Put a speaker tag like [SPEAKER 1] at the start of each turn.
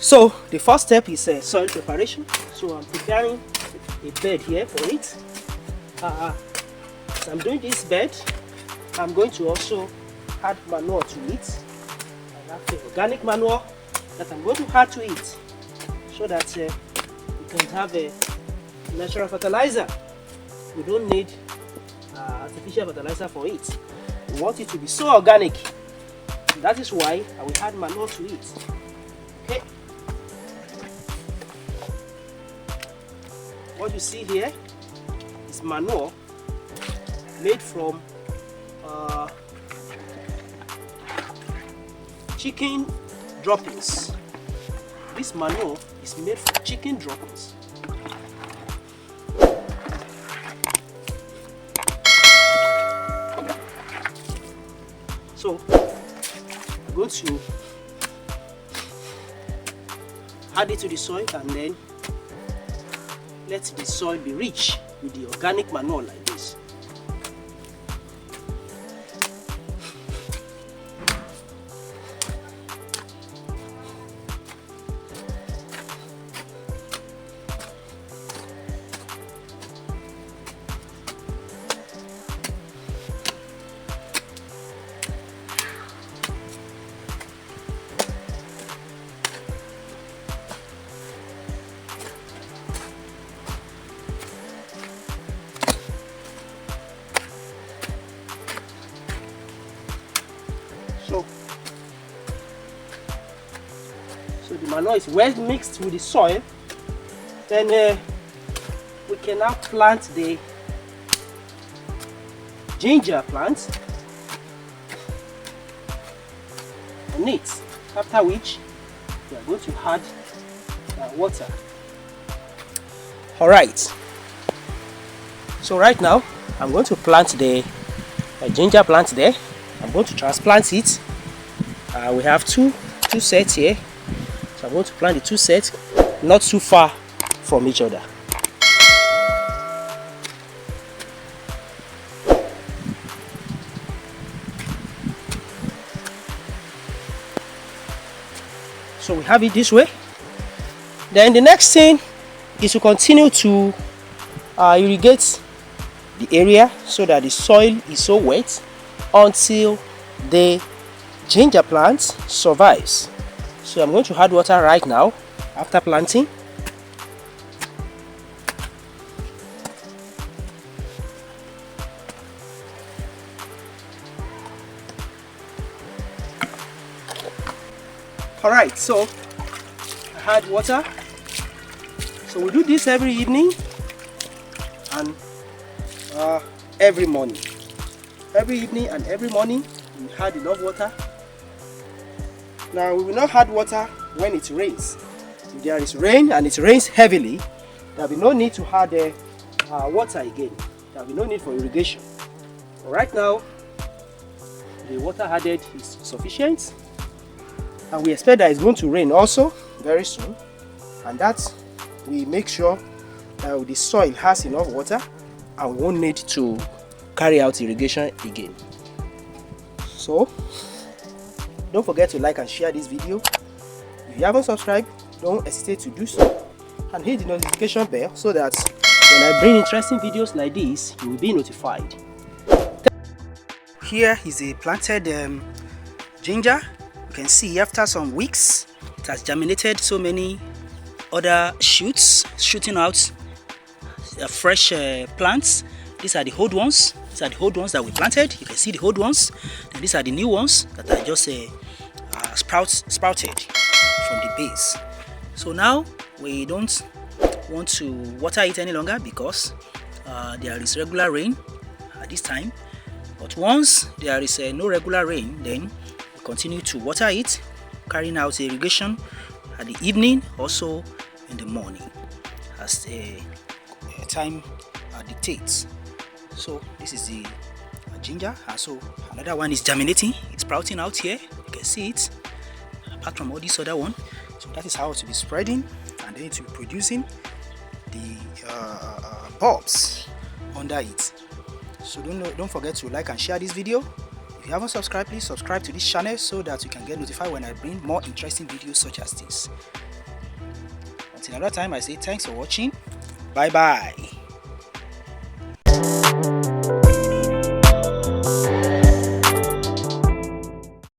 [SPEAKER 1] So the first step is soil preparation. So I'm preparing a bed here for it. As I'm doing this bed, I'm going to also add manure to it. I have the organic manure that I'm going to add to it, so that we can have a natural fertilizer. We don't need artificial fertilizer for it. We want it to be so organic. That is why I will add manure to it. Okay. What you see here is manure made from chicken droppings. This manure is made from chicken droppings. So I'm going to add it to the soil and then let the soil be rich with the organic manure like this. So the manure is well mixed with the soil. Then we can now plant the ginger plant on it, after which we are going to add water. Alright, so right now I'm going to plant the ginger plant there. I'm going to transplant it. We have two sets here, so I'm going to plant the two sets not too far from each other. So we have it this way. Then the next thing is to continue to irrigate the area so that the soil is so wet until the ginger plant survives. So I'm going to add water right now after planting. Alright, so I add water. So we do this every evening and every morning. Every evening and every morning we add enough water. Now we will not add water when it rains. If there is rain and it rains heavily, there will be no need to add water again. There will be no need for irrigation. But right now, the water added is sufficient, and we expect that it's going to rain also very soon, and that we make sure that the soil has enough water and we won't need to carry out irrigation again. So don't forget to like and share this video. If you haven't subscribed, don't hesitate to do so, and hit the notification bell so that when I bring interesting videos like this, you will be notified. Here is a planted ginger. You can see after some weeks it has germinated so many other shoots shooting out fresh plants. These are the old ones. These are the old ones that we planted. You can see the old ones. And these are the new ones that are just sprouted from the base. So now we don't want to water it any longer because there is regular rain at this time. But once there is no regular rain, then we continue to water it, carrying out irrigation at the evening, also in the morning, as the time dictates. So this is the ginger, and so another one is germinating. It's sprouting out here. You can see it. Apart from all this other one, so that is how it will be spreading, and then it will be producing the bulbs under it. So don't forget to like and share this video. If you haven't subscribed, please subscribe to this channel so that you can get notified when I bring more interesting videos such as this. Till another time, I say thanks for watching. Bye bye.